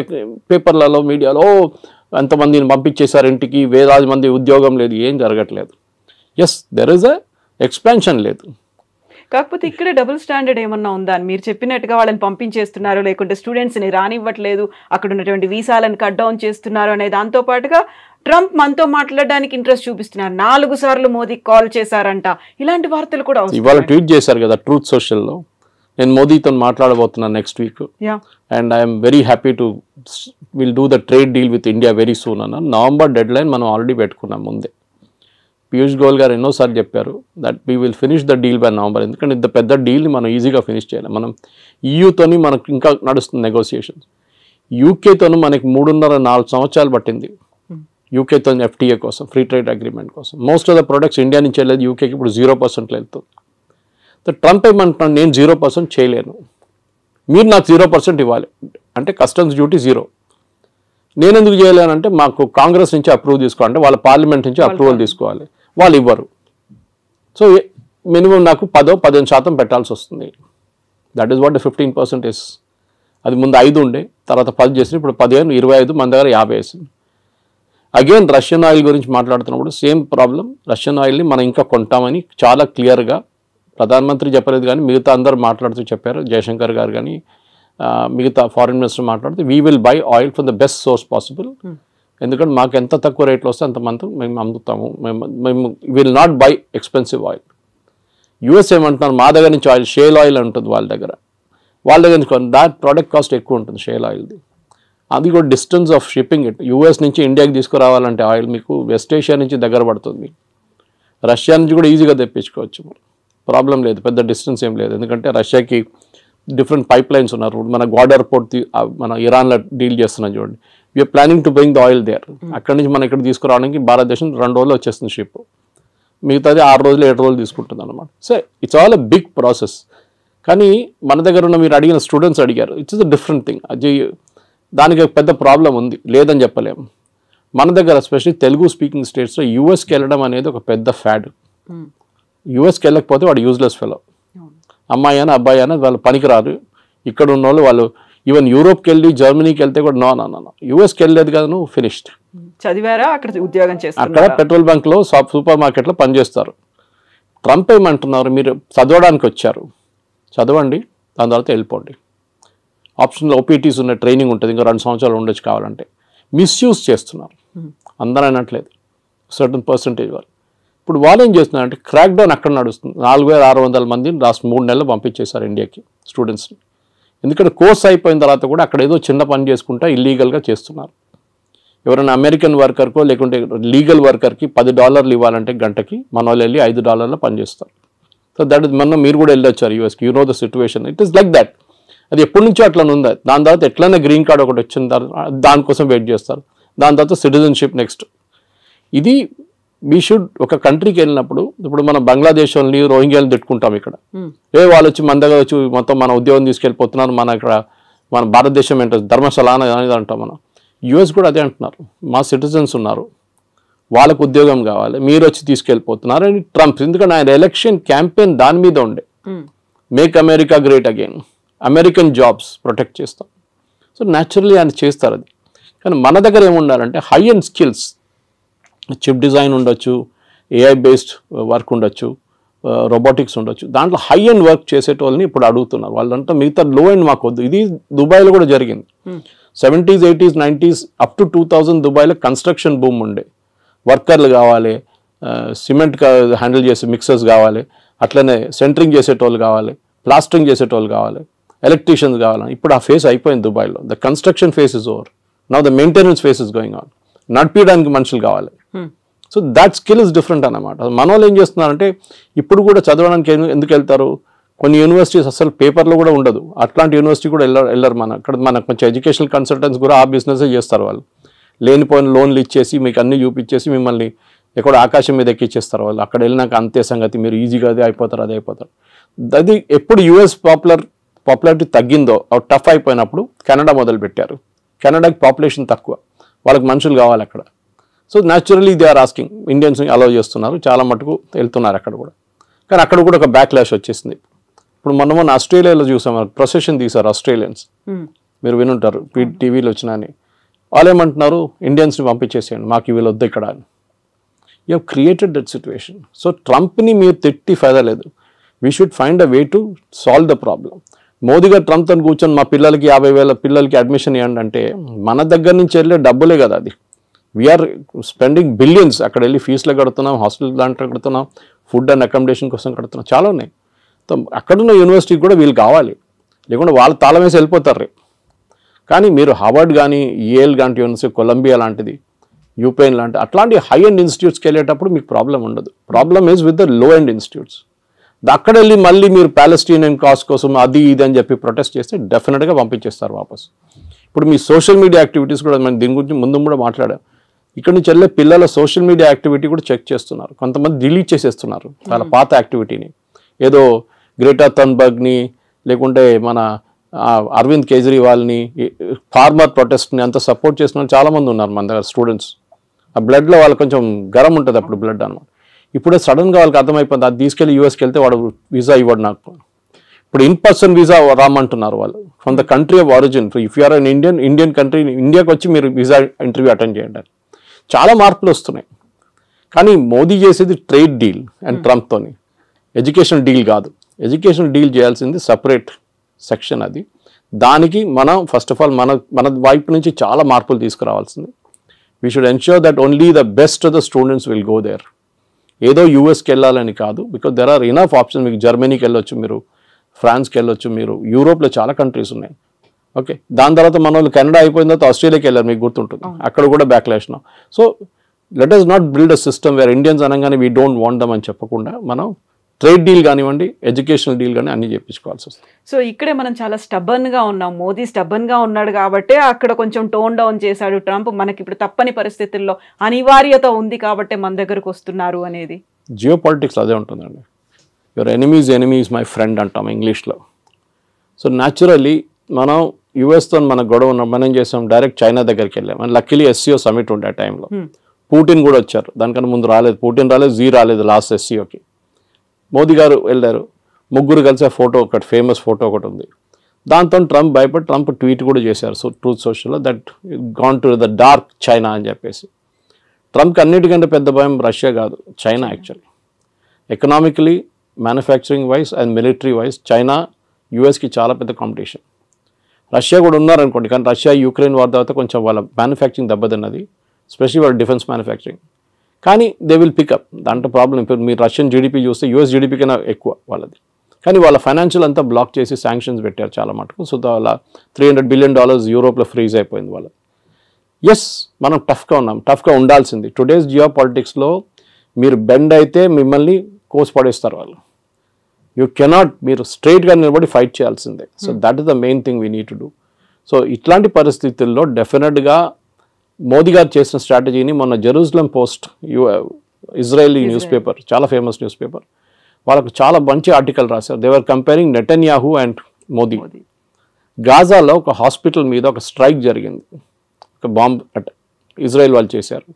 పేపర్లలో మీడియాలో ఎంతమందిని పంపించేశారు ఇంటికి, వేలాది మంది ఉద్యోగం లేదు, ఏం జరగట్లేదు. Yes, there is a expansion లేదు. కాకపోతే ఇక్కడ డబుల్ స్టాండర్డ్ ఏమన్నా ఉందా అని మీరు చెప్పినట్టుగా వాళ్ళని పంపించేస్తున్నారు, లేకుంటే స్టూడెంట్స్ని రానివ్వట్లేదు, అక్కడ ఉన్నటువంటి వీసాలను కట్ డౌన్ చేస్తున్నారు అనే దాంతో పాటుగా ట్రంప్ మనతో మాట్లాడడానికి ఇంట్రెస్ట్ చూపిస్తున్నారు, 4 సార్లు మోదీకి కాల్ చేశారంట, ఇలాంటి వార్తలు కూడా ఇవాళ ట్వీట్ చేశారు కదా ట్రూత్ సోషల్లో, నేను మోదీతో మాట్లాడబోతున్నాను next week, and I'm very happy to will do the trade deal with India very soon అన్న. నవంబర్ డెడ్ లైన్ మనం ఆల్రెడీ పెట్టుకున్నాం ముందే. పీయూష్ గోయల్ గారు ఎన్నోసార్లు చెప్పారు that we will finish the deal by November. ఎందుకంటే ఇంత పెద్ద డీల్ని మనం ఈజీగా ఫినిష్ చేయాలి. మనం ఈయూతోని మనకు ఇంకా నడుస్తుంది నెగోసియేషన్స్. యూకేతోనూ మనకి 3.5-4 సంవత్సరాలు పట్టింది యూకేతో ఎఫ్టీఏ కోసం, ఫ్రీ ట్రేడ్ అగ్రిమెంట్ కోసం. Most of the products India నుంచి వెళ్ళేది యూకేకి ఇప్పుడు 0% వెళ్తుంది. ట్రంప్ ఏమంటున్నాను, నేను 0% చేయలేను, మీరు నాకు 0% ఇవ్వాలి అంటే కస్టమ్స్ డ్యూటీ 0. నేను ఎందుకు చేయలేనంటే మాకు కాంగ్రెస్ నుంచి అప్రూవ్ తీసుకోవాలంటే వాళ్ళ పార్లమెంట్ నుంచి అప్రూవల్ తీసుకోవాలి, వాళ్ళు ఇవ్వరు. సో మినిమం నాకు 10-15% పెట్టాల్సి వస్తుంది. That is what 15% is. అది ముందు 5 ఉండే, తర్వాత 10 చేసి ఇప్పుడు 15, 25, మన దగ్గర 50 వేసింది. అగైన్ రష్యన్ ఆయిల్ గురించి మాట్లాడుతున్నప్పుడు సేమ్ ప్రాబ్లం. రష్యన్ ఆయిల్ని మనం ఇంకా కొంటామని చాలా క్లియర్గా ప్రధానమంత్రి చెప్పలేదు, కానీ మిగతా అందరూ మాట్లాడుతూ చెప్పారు. జయశంకర్ గారు కానీ మిగతా ఫారిన్ మినిస్టర్ మాట్లాడితే we will buy oil from the best source possible. ఎందుకంటే మాకు ఎంత తక్కువ రేట్లో వస్తే అంతమంది మేము అమ్ముతాము. మేము will not by expensive oil. US ఏమంటున్నారు, మా దగ్గర నుంచి ఆయిల్, షేల్ ఆయిల్ ఉంటుంది వాళ్ళ దగ్గర నుంచి దాట్ ప్రోడక్ట్ కాస్ట్ ఎక్కువ ఉంటుంది షేల్ ఆయిల్ది. అది కూడా distance of shipping it. US నుంచి ఇండియాకి తీసుకురావాలంటే ఆయిల్ మీకు వెస్ట్ ఏషియా నుంచి దగ్గర పడుతుంది, మీకు రష్యా నుంచి కూడా ఈజీగా తెప్పించుకోవచ్చు, ప్రాబ్లం లేదు, పెద్ద డిస్టెన్స్ ఏం లేదు. ఎందుకంటే రష్యాకి డిఫరెంట్ పైప్ లైన్స్ ఉన్నారు. మన గ్వాడర్ పోర్ట్ మన ఇరాన్లో డీల్ చేస్తున్నాం చూడండి. We are planning to bring the oil there. అక్కడి నుంచి మనం ఇక్కడ తీసుకురావడానికి భారతదేశం 2 రోజులు వచ్చేస్తుంది షిప్, మిగతాది 6 రోజులు 7 రోజులు తీసుకుంటుంది అనమాట. So it's all a big process. కానీ మన దగ్గర ఉన్న మీరు అడిగిన స్టూడెంట్స్ అడిగారు, ఇట్స్ ఎ డిఫరెంట్ థింగ్. అది దానికి పెద్ద ప్రాబ్లం ఉంది, లేదని చెప్పలేము. మన దగ్గర ఎస్పెషల్లీ తెలుగు స్పీకింగ్ స్టేట్స్లో యూఎస్కి వెళ్ళడం అనేది ఒక పెద్ద ఫ్యాడ్. యూఎస్కి వెళ్ళకపోతే వాడు యూజ్లెస్ ఫెలో. అమ్మాయి అయినా అబ్బాయి అయినా వాళ్ళు పనికిరారు. ఇక్కడ ఉన్న వాళ్ళు ఈవెన్ యూరోప్కి వెళ్ళి జర్మనీకి వెళ్తే కూడా నో యూఎస్కి వెళ్ళలేదు కదా నువ్వు ఫినిష్డ్. చదివారా, అక్కడ ఉద్యోగం చేస్తారు, అక్కడ పెట్రోల్ బంక్లో సూపర్ మార్కెట్లో పనిచేస్తారు. ట్రంప్ ఏమంటున్నారు, మీరు చదవడానికి వచ్చారు, చదవండి, దాని తర్వాత వెళ్ళిపోండి. ఆప్షన్లో ఓపీటీస్ ఉన్న ట్రైనింగ్ ఉంటుంది, ఇంకా 2 సంవత్సరాలు ఉండొచ్చు కావాలంటే. మిస్యూజ్ చేస్తున్నారు, అందరూ అనట్లేదు, సర్టన్ పర్సంటేజ్ వాళ్ళు. ఇప్పుడు వాళ్ళు ఏం చేస్తున్నారంటే క్రాక్ డౌన్ అక్కడ నడుస్తుంది. 4600 మందిని లాస్ట్ 3 నెలలు పంపించేశారు ఇండియాకి స్టూడెంట్స్ని. ఎందుకంటే కోర్స్ అయిపోయిన తర్వాత కూడా అక్కడ ఏదో చిన్న పని చేసుకుంటా ఇల్లీగల్గా చేస్తున్నారు. ఎవరైనా అమెరికన్ వర్కర్కో లేకుంటే లీగల్ వర్కర్కి $10 ఇవ్వాలంటే గంటకి, మన వాళ్ళు వెళ్ళి $5 పనిచేస్తారు. సో దట్ ఇస్ మొన్న మీరు కూడా వెళ్ళొచ్చారు యూఎస్కి, you know the situation. It is like that. అది ఎప్పటి నుంచో అట్లా ఉంది. దాని తర్వాత ఎట్లనే గ్రీన్ కార్డ్ ఒకటి వచ్చిన తర్వాత దానికోసం వెయిట్ చేస్తారు. దాని తర్వాత సిటిజన్షిప్ నెక్స్ట్. ఇది వీ షుడ్ ఒక కంట్రీకి వెళ్ళినప్పుడు, ఇప్పుడు మనం బంగ్లాదేశ్ వాళ్ళని రోహింగ్యాలను తిట్టుకుంటాం ఇక్కడ, వాళ్ళు వచ్చి మన దగ్గర వచ్చి మొత్తం మన ఉద్యోగం తీసుకెళ్ళిపోతున్నారు, మన ఇక్కడ మన భారతదేశం ఏంటో ధర్మశాల అనేది అంటాం మనం. యూఎస్ కూడా అదే అంటున్నారు, మా సిటిజన్స్ ఉన్నారు, వాళ్ళకు ఉద్యోగం కావాలి, మీరు వచ్చి తీసుకెళ్ళిపోతున్నారు అని ట్రంప్. ఎందుకంటే ఆయన ఎలక్షన్ క్యాంపెయిన్ దాని మీద ఉండే, make America great again, American jobs protect చేస్తాం. సో న్యాచురల్లీ ఆయన చేస్తారు అది. కానీ మన దగ్గర ఏముండాలంటే high and skills, chip design ఉండొచ్చు, ఏఐ బేస్డ్ వర్క్ ఉండొచ్చు, రోబోటిక్స్ ఉండొచ్చు, దాంట్లో హై అండ్ వర్క్ చేసేటోళ్ళని ఇప్పుడు అడుగుతున్నారు. వాళ్ళంతా మిగతా లో అండ్ మాకు వద్దు. ఇది దుబాయ్లో కూడా జరిగింది. 70s, 80s, 90s up to 2000 దుబాయ్లో కన్స్ట్రక్షన్ బూమ్ ఉండే. వర్కర్లు కావాలి, సిమెంట్ హ్యాండిల్ చేసే మిక్సర్స్ కావాలి, అట్లనే సెంటరింగ్ చేసేటోళ్ళు కావాలి, ప్లాస్టరింగ్ చేసేటోళ్ళు కావాలి, ఎలక్ట్రీషియన్స్ కావాలి. ఇప్పుడు ఆ ఫేస్ అయిపోయింది దుబాయ్లో. The construction face is over, now the maintenance face is going on. నడిపించడానికి మనుషులు కావాలి. So that skill is different అన్నమాట. మన వాళ్ళు ఏం చేస్తున్నారంటే ఇప్పుడు కూడా చదవడానికి ఎందుకు వెళ్తారు, కొన్ని యూనివర్సిటీస్ అసలు పేపర్లో కూడా ఉండదు, అట్లాంటి యూనివర్సిటీ కూడా వెళ్ళరు. మన కొంచెం ఎడ్యుకేషనల్ కన్సల్టెంట్స్ కూడా ఆ బిజినెసే చేస్తారు. వాళ్ళు లేనిపోయిన లోన్లు ఇచ్చేసి మీకు అన్నీ చూపించేసి మిమ్మల్ని ఎక్కడ ఆకాశం మీద ఎక్కిచ్చేస్తారు వాళ్ళు. అక్కడ వెళ్ళినాక అంతే సంగతి, మీరు ఈజీగా అదే అయిపోతారు. అది ఎప్పుడు యూఎస్ పాపులారిటీ తగ్గిందో, టఫ్ అయిపోయినప్పుడు కెనడా మొదలుపెట్టారు. కెనడాకి పాపులేషన్ తక్కువ, వాళ్ళకి మనుషులు కావాలి అక్కడ. So naturally they are asking, ఇండియన్స్ని అలౌ చేస్తున్నారు, చాలా మటుకు వెళ్తున్నారు అక్కడ కూడా. కానీ అక్కడ కూడా ఒక బ్యాక్లాష్ వచ్చేసింది. ఇప్పుడు మన ఆస్ట్రేలియాలో చూసాం, ప్రొసెషన్ తీశారు ఆస్ట్రేలియన్స్, మీరు వినుంటారు, టీవీలో వచ్చినాని. వాళ్ళు ఏమంటున్నారు, ఇండియన్స్ని పంపించేసేయండి, మాకు వీళ్ళు వద్దు ఇక్కడ అని. You have created that situation. So ట్రంప్ని మీరు తిట్టి ఫైదా లేదు. We should find a way to solve the problem. Modi garu ట్రంప్తో కూర్చొని మా పిల్లలకి 50,000 పిల్లలకి అడ్మిషన్ ఇవ్వండి అంటే మన దగ్గర నుంచి వెళ్ళే డబ్బులే కదా అది. We are spending billions. అక్కడ వెళ్ళి ఫీజులు కడుతున్నాం, హాస్టల్ దాంట్లో కడుతున్నాం, ఫుడ్ అండ్ అకామిడేషన్ కోసం కడుతున్నాం, చాలా ఉన్నాయి. అక్కడున్న యూనివర్సిటీకి కూడా వీళ్ళు కావాలి, లేకుంటే వాళ్ళు తాళం వేసి వెళ్ళిపోతారు రేపు. కానీ మీరు హార్వర్డ్ కానీ, ఏఎల్ లాంటి యూనివర్సిటీ, కొలంబియా లాంటిది, యూపీఎన్ లాంటి అట్లాంటి హై అండ్ ఇన్స్టిట్యూట్స్కి వెళ్ళేటప్పుడు మీకు ప్రాబ్లం ఉండదు. Problem is with the low and institutes. అక్కడ వెళ్ళి మళ్ళీ మీరు ప్యాలెస్టీనియన్ కాజ్ కోసం అది ఇది అని చెప్పి ప్రొటెస్ట్ చేస్తే డెఫినెట్గా పంపించేస్తారు వాపస్. ఇప్పుడు మీ సోషల్ మీడియా యాక్టివిటీస్ కూడా మనం దీని గురించి ముందు కూడా మాట్లాడాం. ఇక్కడ నుంచి వెళ్ళే పిల్లల సోషల్ మీడియా యాక్టివిటీ కూడా చెక్ చేస్తున్నారు. కొంతమంది డిలీట్ చేసేస్తున్నారు వాళ్ళ పాత యాక్టివిటీని. ఏదో గ్రేటా థన్బర్గ్ని లేకుంటే మన అరవింద్ కేజ్రీవాల్ని, ఫార్మర్ ప్రొటెస్ట్ని అంత సపోర్ట్ చేసిన వాళ్ళు చాలామంది ఉన్నారు మన దగ్గర స్టూడెంట్స్. ఆ బ్లడ్లో వాళ్ళకి కొంచెం గరం ఉంటుంది అప్పుడు బ్లడ్ అనమాట. ఇప్పుడే సడన్గా వాళ్ళకి అర్థమైపోయింది, అది తీసుకెళ్ళి యూఎస్కి వెళ్తే వాడు వీసా ఇవ్వడు నాకు. ఇప్పుడు ఇన్ పర్సన్ వీసా రామంటున్నారు వాళ్ళు, from the country of origin. If you are an Indian country, ఇండియాకి వచ్చి మీరు వీసా ఇంటర్వ్యూ అటెండ్ చేయండి. చాలా మార్పులు వస్తున్నాయి. కానీ మోదీ చేసేది ట్రేడ్ డీల్ అండ్ ట్రంప్తోని, ఎడ్యుకేషన్ డీల్ కాదు. ఎడ్యుకేషన్ డీల్ చేయాల్సింది సపరేట్ సెక్షన్ అది. దానికి మనం ఫస్ట్ ఆఫ్ ఆల్ మన వైపు నుంచి చాలా మార్పులు తీసుకురావాల్సింది. We should ensure that only the best of the students will go there. ఏదో యూఎస్కి వెళ్ళాలని కాదు, because there are enough options. మీకు జర్మనీకి వెళ్ళొచ్చు, మీరు ఫ్రాన్స్కి వెళ్ళొచ్చు, మీరు యూరోప్లో చాలా కంట్రీస్ ఉన్నాయి. ఓకే, దాని తర్వాత మన వాళ్ళు కెనడా అయిపోయిన తర్వాత ఆస్ట్రేలియాకి వెళ్ళారు, మీకు గుర్తుంటుంది, అక్కడ కూడా backlash. So let us not build a system wear Indians అనగానే వీ డోంట్ వాంట్ దమ్ అని చెప్పకుండా మనం ట్రేడ్ డీల్ కానివ్వండి, ఎడ్యుకేషనల్ డీల్ కానీ అన్ని చేయించుకోవాల్సి వస్తుంది. సో ఇక్కడే మనం చాలా స్టబర్న్గా ఉన్నాం. మోదీ స్టబర్న్గా ఉన్నాడు కాబట్టి అక్కడ కొంచెం టోన్ డౌన్ చేశాడు ట్రంప్. మనకి ఇప్పుడు తప్పని పరిస్థితుల్లో అనివార్యత ఉంది కాబట్టి మన దగ్గరకు వస్తున్నారు అనేది. జియో పాలిటిక్స్ అదే ఉంటుందండి. యువర్ ఎనిమీస్ మై ఫ్రెండ్ అంటాం ఇంగ్లీష్లో. సో న్యాచురల్లీ మనం యుఎస్తో మన గొడవ ఉన్న మనం ఏం చేసాం, డైరెక్ట్ చైనా దగ్గరికి వెళ్ళాం. అండ్ లక్కీలీ ఎస్సీఓ సమిట్ ఉండే ఆ టైంలో పుటిన్ కూడా వచ్చారు, దానికన్నా ముందు రాలేదు. పుటిన్ రాలేదు, జీ రాలేదు లాస్ట్ ఎస్సీఓకి. మోదీ గారు వెళ్ళారు, ముగ్గురు కలిసే ఫోటో ఒకటి, ఫేమస్ ఫోటో ఒకటి ఉంది. దాంతో ట్రంప్ భయపడి ట్రంప్ ట్వీట్ కూడా చేశారు ట్రూత్ సోషల్లో, that gone to the dark China అని చెప్పేసి. ట్రంప్కి అన్నిటికంటే పెద్ద భయం రష్యా కాదు, China. Actually economically, manufacturing wise and military wise China యూఎస్కి చాలా పెద్ద కాంపిటీషన్. రష్యా కూడా ఉన్నారనుకోండి, కానీ రష్యా యుక్రెయిన్ వార్ తర్వాత కొంచెం వాళ్ళ మ్యానుఫ్యాక్చరింగ్ దెబ్బతిన్నది, స్పెషల్లీ వాళ్ళ డిఫెన్స్ మ్యానుఫ్యాక్చరింగ్. కానీ దే విల్ పికప్, దాంట్లో ప్రాబ్లం. ఇప్పుడు మీరు రష్యన్ జీడిపి చూస్తే యూఎస్ జీడిపి కన్నా ఎక్కువ వాళ్ళది. కానీ వాళ్ళ ఫైనాన్షియల్ అంతా బ్లాక్ చేసి శాంక్షన్స్ పెట్టారు చాలా మటుకు. సో వాళ్ళ $300 బిలియన్ యూరోప్లో ఫ్రీజ్ అయిపోయింది వాళ్ళది. ఎస్, మనం టఫ్గా ఉన్నాం, టఫ్గా ఉండాల్సింది. టుడేస్ జియో పాలిటిక్స్లో మీరు బెండ్ అయితే మిమ్మల్ని కోసి పడేస్తారు వాళ్ళు. యూ కెనాట్, మీరు స్ట్రైట్గా నిలబడి ఫైట్ చేయాల్సిందే. So that is the main thing we need to do. So ఇట్లాంటి పరిస్థితుల్లో డెఫినెట్గా మోదీ గారు చేసిన స్ట్రాటజీని మొన్న Jerusalem post, Israeli news paper, చాలా ఫేమస్ న్యూస్ పేపర్, వాళ్ళకు చాలా మంచి ఆర్టికల్ రాశారు. They were comparing Netanyahu and Modi. గాజాలో ఒక హాస్పిటల్ మీద ఒక స్ట్రైక్ జరిగింది, ఒక బాంబ్ అటాక్ ఇజ్రాయెల్ వాళ్ళు చేశారు.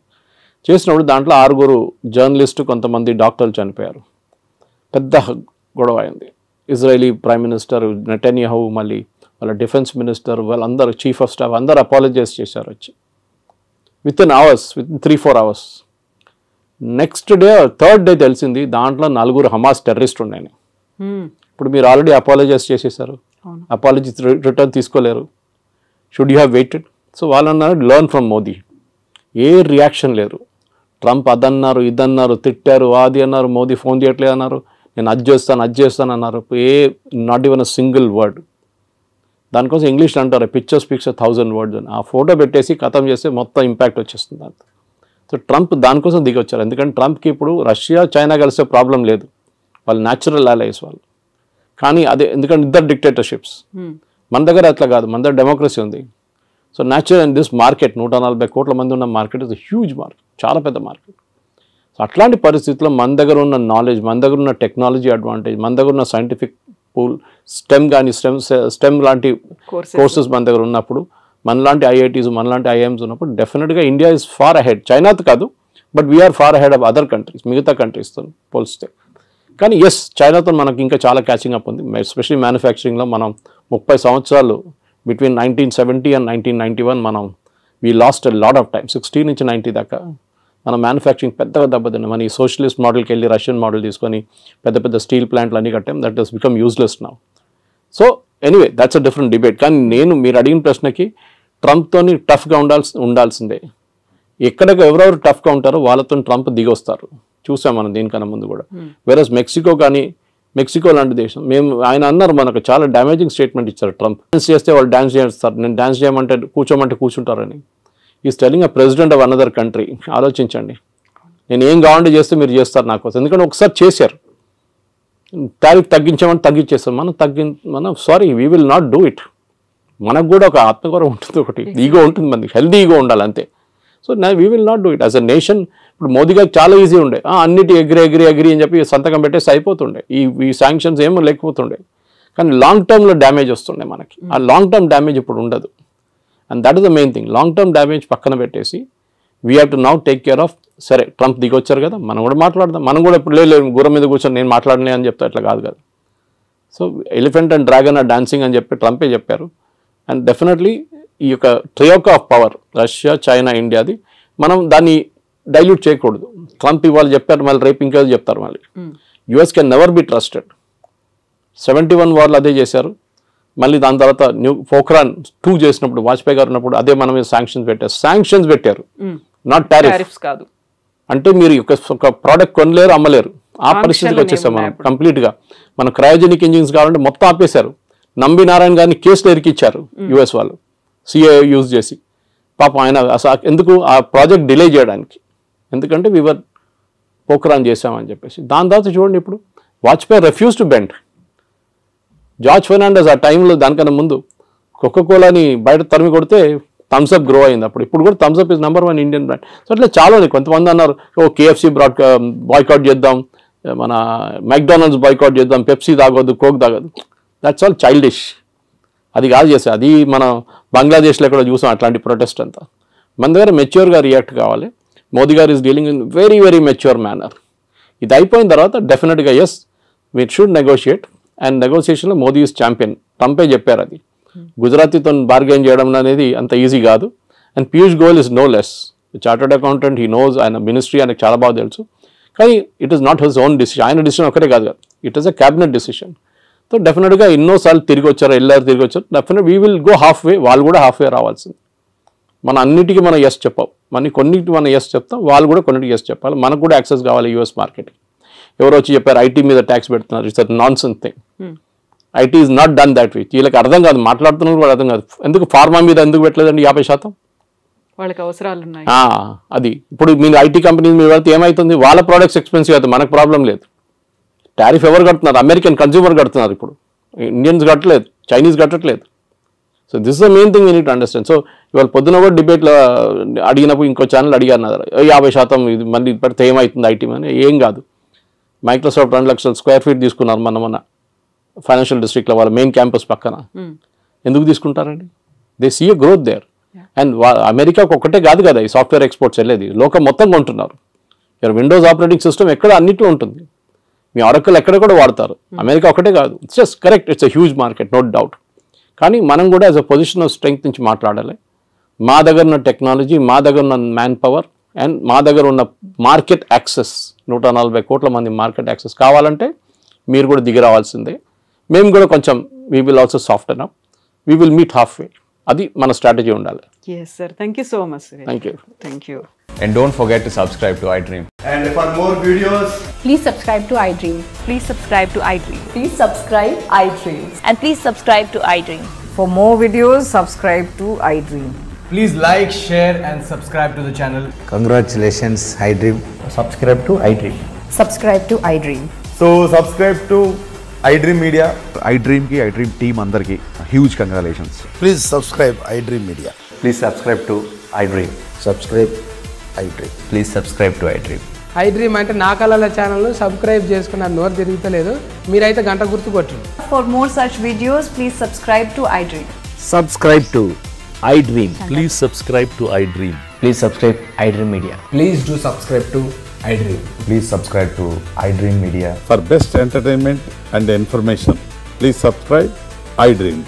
చేసినప్పుడు దాంట్లో 6 జర్నలిస్టు, కొంతమంది డాక్టర్లు చనిపోయారు. పెద్ద గొడవ అయింది. ఇజ్రాయలీ ప్రైమ్ మినిస్టర్ నెటన్యాహు, మళ్ళీ వాళ్ళ డిఫెన్స్ మినిస్టర్, వాళ్ళందరూ చీఫ్ ఆఫ్ స్టాఫ్ అందరూ అపాలజైజ్ చేశారు వచ్చి. With 3-4 hours. Next day, third day తెలిసింది దాంట్లో 4 హమాస్ టెర్రరిస్ట్ ఉన్నాయని. ఇప్పుడు మీరు ఆల్రెడీ అపాలజైజ్ చేసేసారు, అపాలజీ రిటర్న్ తీసుకోలేరు. Should you have weighted? So వాళ్ళు అన్నారు learn from Modi. A reaction లేరు. ట్రంప్ అదన్నారు, ఇదన్నారు, తిట్టారు, అది అన్నారు, మోదీ ఫోన్ చేయట్లేదు అన్నారు, నేను అది చేస్తాను అన్నారు. Not even a single word. దానికోసం ఇంగ్లీష్లో అంటారు పిక్చర్ స్పీక్స్ 1000 words అని. ఆ ఫోటో పెట్టేసి ఖతం చేస్తే మొత్తం ఇంపాక్ట్ వచ్చేస్తుంది అంత. సో ట్రంప్ దానికోసం దిగి వచ్చారు. ఎందుకంటే ట్రంప్కి ఇప్పుడు రష్యా చైనా కలిసే ప్రాబ్లం లేదు, వాళ్ళు న్యాచురల్ అలైస్ వాళ్ళు. కానీ అదే ఎందుకంటే ఇద్దరు డిక్టేటర్షిప్స్. మన దగ్గర అట్లా కాదు, మన దగ్గర డెమోక్రసీ ఉంది. So natural and this market 140 కోట్ల మంది ఉన్న మార్కెట్ ఇస్ హ్యూజ్ మార్కెట్, చాలా పెద్ద మార్కెట్. సో అట్లాంటి పరిస్థితుల్లో మన దగ్గర ఉన్న నాలెడ్జ్, మన దగ్గర ఉన్న టెక్నాలజీ అడ్వాంటేజ్, మన దగ్గర ఉన్న సైంటిఫిక్ పూల్, స్టెమ్ కానీ స్టెమ్ లాంటి కోర్సెస్ మన దగ్గర ఉన్నప్పుడు, మనలాంటి ఐఐటీస్, మనలాంటి ఐఎమ్స్ ఉన్నప్పుడు డెఫినెట్గా ఇండియా ఇస్ ఫార్ అహెడ్. చైనాతో కాదు, but we are far ahead of other countries, మిగతా కంట్రీస్తో పోల్స్తే. కానీ ఎస్, చైనాతో మనకి ఇంకా చాలా క్యాచింగ్ అప్ ఉంది. ఎస్పెషల్లీ మ్యానుఫ్యాక్చరింగ్లో మనం 30 సంవత్సరాలు బిట్వీన్ 1970 and 1991 మనం we lost a lot of time. 60 నుంచి 90 దాకా మన మ్యానుఫ్యాక్చరింగ్ పెద్దగా దెబ్బతిన్నాం. మన ఈ సోషలిస్ట్ మోడల్కి వెళ్ళి రష్యన్ మోడల్ తీసుకొని పెద్ద పెద్ద స్టీల్ ప్లాంట్లు అన్నీ కట్టాం. That has become useless now. So anyway that's a different debate. కానీ మీరు అడిగిన ప్రశ్నకి ట్రంప్తోని టఫ్గా ఉండాల్సిందే. ఎక్కడికి ఎవరెవరు టఫ్గా ఉంటారో వాళ్ళతో ట్రంప్ దిగొస్తారు. చూసాం మనం దీనికన్నా ముందు కూడా. వేరస్ మెక్సికో కానీ, మెక్సికో లాంటి దేశం, ఆయన అన్నారు మనకు చాలా డ్యామేజింగ్ స్టేట్మెంట్ ఇచ్చారు ట్రంప్. డాన్స్ చేస్తే వాళ్ళు డాన్స్ చేస్తారు, నేను డాన్స్ చేయమంటే కూర్చోమంటే కూర్చుంటారని. Is telling a president of another country. ఆలోచించండి, నేను ఏం కావాలంటే చేస్తే మీరు చేస్తారు నా కోసం. ఎందుకంటే ఒకసారి చేశారు, టారిఫ్ తగ్గించామని తగ్గించేస్తాం. మనం sorry, we will not do it. మనకు కూడా ఒక ఆత్మగౌరవం ఉంటుంది, ఒకటి ఈగో ఉంటుంది, మనకి హెల్దీ ఈగో ఉండాలి అంతే. So we will not do it as a nation. ఇప్పుడు మోదీ గారికి చాలా ఈజీ ఉండే, అన్నిటి ఎగ్రీ అని చెప్పి సంతకం పెట్టేసి అయిపోతుండే, ఈ శాంక్షన్స్ ఏమో లేకపోతుండే. కానీ లాంగ్ టర్మ్లో డ్యామేజ్ వస్తుండే మనకి. ఆ లాంగ్ టర్మ్ డ్యామేజ్ ఇప్పుడు ఉండదు. And that is the main thing. Long term damage పక్కన పెట్టేసి we have to now take care of. సరే, ట్రంప్ దిగొచ్చారు కదా, మనం కూడా మాట్లాడదాం. మనం కూడా ఇప్పుడు లేదు గుర్రం మీద కూర్చొని నేను మాట్లాడలే అని చెప్తా, అట్లా కాదు కదా. So elephant and dragon are dancing అని చెప్పి ట్రంపే చెప్పారు. అండ్ డెఫినెట్లీ ఈ యొక్క troika of power, Russia, China, ఇండియాది, మనం దాన్ని డైల్యూట్ చేయకూడదు. ట్రంప్ ఇవాళ చెప్పారు, మళ్ళీ రేపు ఇంకా చెప్తారు మళ్ళీ. US can never be trusted. 71 వార్లు అదే చేశారు. మళ్ళీ దాని తర్వాత పోఖ్రాన్ 2 చేసినప్పుడు, వాజ్పేయి గారు ఉన్నప్పుడు అదే మన మీద శాంక్షన్స్ పెట్టారు, నాట్ టారిఫ్స్ కాదు. అంటే మీరు ఒక ప్రోడక్ట్ కొనలేరు, అమ్మలేరు, ఆ పరిస్థితికి వచ్చేసాం మనం కంప్లీట్గా. మన క్రయోజెనిక్ ఇంజిన్స్ కావాలంటే మొత్తం ఆపేశారు. నంబి నారాయణ గారిని కేసులు ఇరికిచ్చారు యుఎస్ వాళ్ళు, సిఏ యూజ్ చేసి. పాపం ఆయన అసలు ఎందుకు ఆ ప్రాజెక్ట్ డిలే చేయడానికి, ఎందుకంటే వివర్ పోఖ్రాన్ చేసామని చెప్పేసి. దాని తర్వాత చూడండి ఇప్పుడు Vajpayee refuse to bend. George Fernandes ఆ టైంలో దానికన్నా ముందు కోకోకోలాని బయట తరిమి కొడితే థమ్స్అప్ గ్రో అయింది అప్పుడు. ఇప్పుడు కూడా Thums Up is #1 Indian brand. So అట్లా చాలా ఉన్నాయి. కొంతమంది అన్నారు KFC బాయ్కాట్ చేద్దాం, మన మెక్డానల్డ్స్ బాయ్కాట్ చేద్దాం, పెప్సీ తాగొద్దు, కోక్ తాగొద్దు. That's all childish. అది కాదు చేసేది. అది మనం బంగ్లాదేశ్లో కూడా చూసాం అట్లాంటి ప్రొటెస్ట్ అంతా. మన దగ్గర మెచ్యూర్గా రియాక్ట్ కావాలి. Modi garu is dealing in very very mature manner. ఇది అయిపోయిన తర్వాత డెఫినెట్గా yes we should negotiate. And నెగోషియేషన్లో మోదీ ఈజ్ ఛాంపియన్. ట్రంపే చెప్పారు అది. గుజరాతీతో బార్గెన్ చేయడం అనేది అంత ఈజీ కాదు. And Piyush Goyal is no less chartered accountant. He knows, ఆయన మినిస్ట్రీ ఆయనకు చాలా బాగా తెలుసు. కానీ it is not his own decision. ఆయన డిసిషన్ ఒకటే కాదు కదా, it is a cabinet decision. So డెఫినెట్గా ఎన్నోసార్లు తిరిగి వచ్చారు, తిరిగి వచ్చారు. Definite we will go half వే. వాళ్ళు కూడా హాఫ్ వే రావాల్సింది. మన అన్నిటికీ మనం ఎస్ చెప్పాం, కొన్నిటికి మనం ఎస్ చెప్తాం, వాళ్ళు కూడా కొన్నిటికి ఎస్ చెప్పాలి. మనకు కూడా యాక్సెస్ కావాలి యూఎస్ మార్కెట్కి. ఎవరు వచ్చి చెప్పారు ఐటీ మీద ట్యాక్స్ పెడుతున్నారు, it's non sense thing. IT is not done that way. వీళ్ళకి అర్థం కాదు, మాట్లాడుతున్నారు కూడా అర్థం కాదు. ఎందుకు ఫార్మా మీద ఎందుకు పెట్టలేదండి 50%? వాళ్ళకి అవసరాలు ఉన్నాయి. అది ఇప్పుడు మీరు ఐటీ కంపెనీస్ మీద పెడితే ఏమవుతుంది, వాళ్ళ ప్రోడక్ట్స్ ఎక్స్పెన్సివ్ అవుతుంది, మనకు ప్రాబ్లం లేదు. టారిఫ్ ఎవరు కడుతున్నారు? అమెరికన్ కన్స్యూమర్ కడుతున్నారు. ఇప్పుడు ఇండియన్స్ కట్టలేదు, చైనీస్ కట్టట్లేదు. So this the main thing we need to understand. So ఇవాళ పొద్దున కూడా డిబేట్లో అడిగినప్పుడు ఇంకో ఛానల్ అడిగారు 50% ఇది మళ్ళీ పెడితే ఏమవుతుంది ఐటీ అని. ఏం కాదు. మైక్రోసాఫ్ట్ 2 లక్షల స్క్వేర్ ఫీట్ తీసుకున్నారు మొన్న ఫైనాన్షియల్ డిస్ట్రిక్ట్లో వాళ్ళ మెయిన్ క్యాంపస్ పక్కన. ఎందుకు తీసుకుంటారండి? They see a growth there. And అమెరికాకు ఒక్కటే కాదు కదా ఈ సాఫ్ట్వేర్ ఎక్స్పోర్ట్స్ వెళ్ళేది, లోకం మొత్తం కొంటున్నారు. విండోస్ ఆపరేటింగ్ సిస్టమ్ ఎక్కడ అన్నిట్లో ఉంటుంది, మీ ఆరకల్ ఎక్కడ కూడా వాడతారు. అమెరికా ఒకటే కాదు. It's just correct, it's a huge market, no doubt. కానీ మనం కూడా as a position of strength నుంచి మాట్లాడాలి. మా దగ్గర ఉన్న టెక్నాలజీ, మా దగ్గర ఉన్న మ్యాన్ పవర్ అండ్ మా దగ్గర ఉన్న మార్కెట్ యాక్సెస్, 140 కోట్ల మంది మార్కెట్ యాక్సెస్ కావాలంటే మీరు కూడా దిగి రావాల్సిందే. మేము కూడా కొంచెం we will also soften up, we will meet half way. అది మన స్ట్రాటజీ ఉండాలి. Yes sir, thank you so much sir. Thank you. And don't forget to subscribe to iDream. And for more videos, please subscribe to iDream. Please subscribe to iDream. Please subscribe iDream. And please subscribe to iDream. For more videos, subscribe to iDream. please like, share and subscribe to the channel. Congratulations, iDream. Subscribe to iDream. Subscribe to iDream. So subscribe to iDream Media. iDream ki iDream team andarki huge congratulations. Please subscribe iDream Media. Please subscribe to iDream. Subscribe iDream. Please subscribe to iDream. iDream అంటే నా కళల ఛానల్ సబ్స్క్రైబ్ చేసుకున్నారు, నోరు తిరుగుతలేదు. మీరైతే గంట గుర్తు కొట్టండి. For more such videos, please subscribe to iDream. Subscribe to iDream. Please subscribe to iDream. Please subscribe iDream Media. Please do subscribe to iDream. Please subscribe to iDream Media. For best entertainment and information, please subscribe iDream.